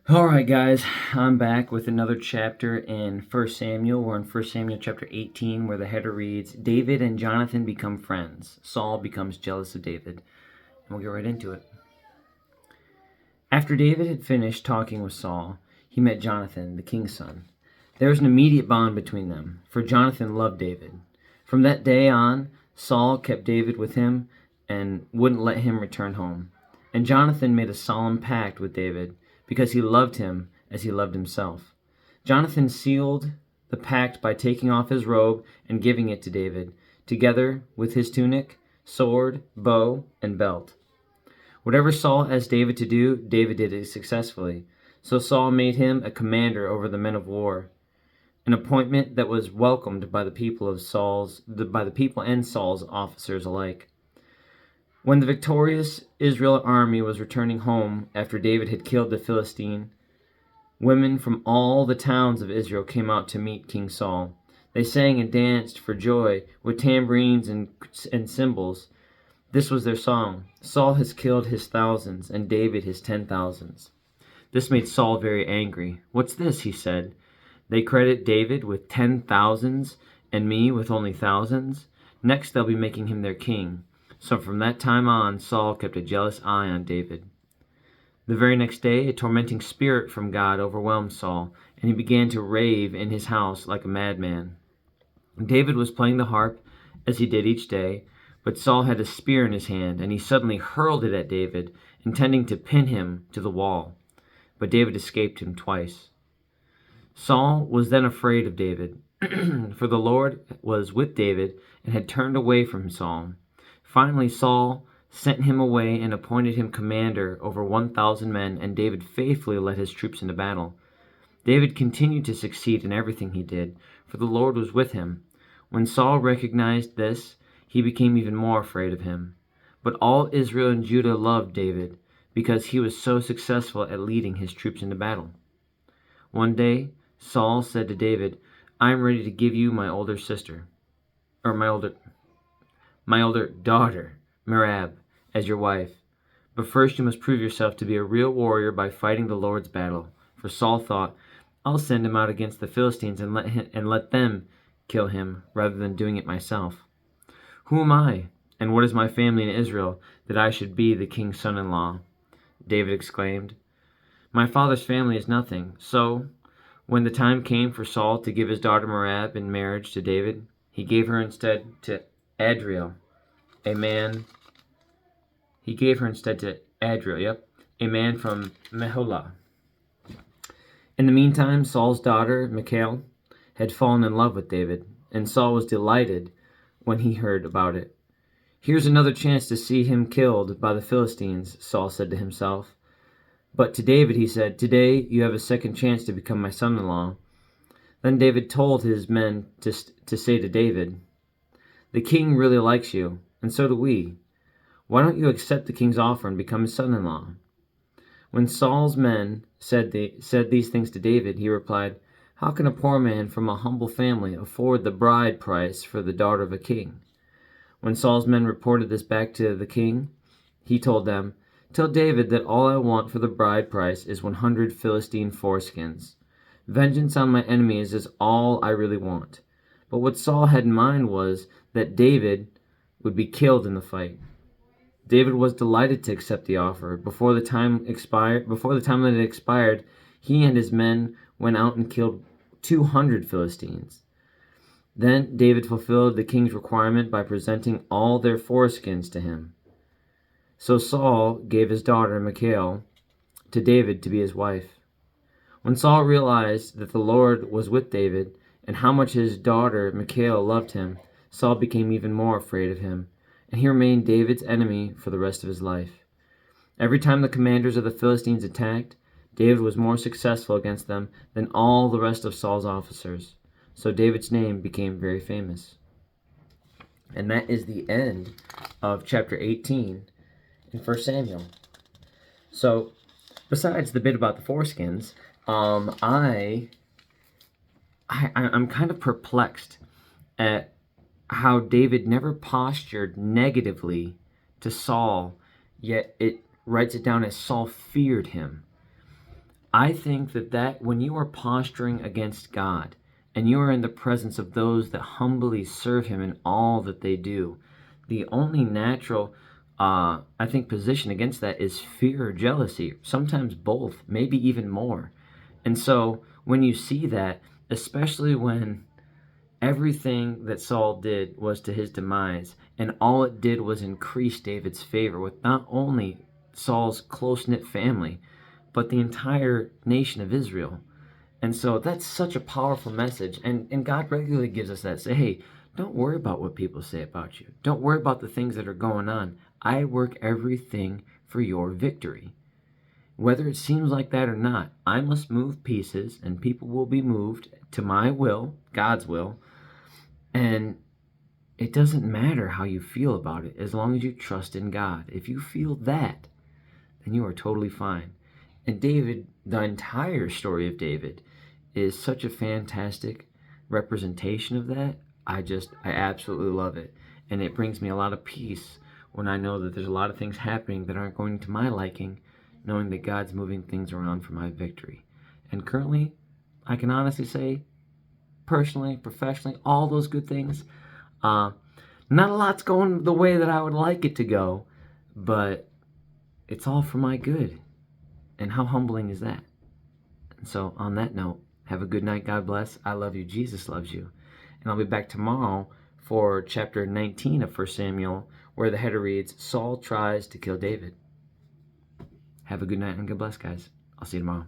All right, guys, I'm back with another chapter in 1 Samuel. We're in 1 Samuel chapter 18, where the header reads, David and Jonathan become friends. Saul becomes jealous of David. And we'll get right into it. After David had finished talking with Saul, he met Jonathan, the king's son. There was an immediate bond between them, for Jonathan loved David. From that day on, Saul kept David with him and wouldn't let him return home. And Jonathan made a solemn pact with David, because he loved him as he loved himself. Jonathan sealed the pact by taking off his robe and giving it to David, together with his tunic, sword, bow, and belt. Whatever Saul asked David to do, David did it successfully. So Saul made him a commander over the men of war, an appointment that was welcomed by the people and Saul's officers alike. When the victorious Israel army was returning home after David had killed the Philistine, women from all the towns of Israel came out to meet King Saul. They sang and danced for joy with tambourines and cymbals. This was their song: Saul has killed his thousands, and David his 10,000s. This made Saul very angry. What's this? He said. They credit David with 10,000s and me with only thousands. Next they'll be making him their king. So from that time on, Saul kept a jealous eye on David. The very next day, a tormenting spirit from God overwhelmed Saul, and he began to rave in his house like a madman. David was playing the harp, as he did each day, but Saul had a spear in his hand, and he suddenly hurled it at David, intending to pin him to the wall. But David escaped him twice. Saul was then afraid of David, for the Lord was with David and had turned away from Saul. Finally, Saul sent him away and appointed him commander over 1,000 men, and David faithfully led his troops into battle. David continued to succeed in everything he did, for the Lord was with him. When Saul recognized this, he became even more afraid of him. But all Israel and Judah loved David, because he was so successful at leading his troops into battle. One day, Saul said to David, I am ready to give you my older daughter, Merab, as your wife. But first you must prove yourself to be a real warrior by fighting the Lord's battle. For Saul thought, I'll send him out against the Philistines and let them kill him, rather than doing it myself. Who am I, and what is my family in Israel, that I should be the king's son-in-law? David exclaimed. My father's family is nothing. So, when the time came for Saul to give his daughter Merab in marriage to David, he gave her instead to Adriel, a man from Meholah. In the meantime, Saul's daughter, Michal, had fallen in love with David, and Saul was delighted when he heard about it. Here's another chance to see him killed by the Philistines, Saul said to himself. But to David he said, Today you have a second chance to become my son-in-law. Then David told his men to say to David, The king really likes you, and so do we. Why don't you accept the king's offer and become his son-in-law? When Saul's men said these things to David, he replied, How can a poor man from a humble family afford the bride price for the daughter of a king? When Saul's men reported this back to the king, he told them, Tell David that all I want for the bride price is 100 Philistine foreskins. Vengeance on my enemies is all I really want. But what Saul had in mind was that David would be killed in the fight. David was delighted to accept the offer. Before the time that it expired, he and his men went out and killed 200 Philistines. Then David fulfilled the king's requirement by presenting all their foreskins to him. So Saul gave his daughter Michal to David to be his wife. When Saul realized that the Lord was with David and how much his daughter Michal loved him, Saul became even more afraid of him, and he remained David's enemy for the rest of his life. Every time the commanders of the Philistines attacked, David was more successful against them than all the rest of Saul's officers. So David's name became very famous. And that is the end of chapter 18 in 1 Samuel. So, besides the bit about the foreskins, I'm kind of perplexed at how David never postured negatively to Saul, yet it writes it down as Saul feared him. I think that when you are posturing against God and you are in the presence of those that humbly serve Him in all that they do, the only natural, I think, position against that is fear or jealousy, sometimes both, maybe even more. And so when you see that, especially when everything that Saul did was to his demise, and all it did was increase David's favor with not only Saul's close knit family, but the entire nation of Israel. And so that's such a powerful message. And God regularly gives us that. Say, hey, don't worry about what people say about you. Don't worry about the things that are going on. I work everything for your victory. Whether it seems like that or not, I must move pieces and people will be moved to my will, God's will. And it doesn't matter how you feel about it as long as you trust in God. If you feel that, then you are totally fine. And David, the entire story of David, is such a fantastic representation of that. I absolutely love it. And it brings me a lot of peace when I know that there's a lot of things happening that aren't going to my liking, knowing that God's moving things around for my victory. And currently, I can honestly say, personally, professionally, all those good things, not a lot's going the way that I would like it to go, but it's all for my good. And how humbling is that? And so, on that note, have a good night. God bless. I love you. Jesus loves you. And I'll be back tomorrow for chapter 19 of 1 Samuel, where the header reads, Saul tries to kill David. Have a good night and God bless, guys. I'll see you tomorrow.